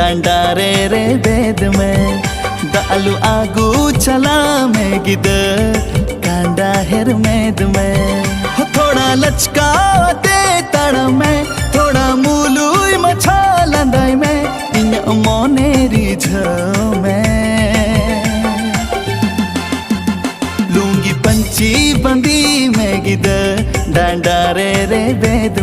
डांडारे रे बेद में दालू आगू चला में गिद कांडा हेर मेद में हो थोड़ा लचकाते तड़ में थोड़ा मूलुई मछालंदाई में इन मोने रिझ में लूंगी पंची बंदी में गिद डांडारे रे बेद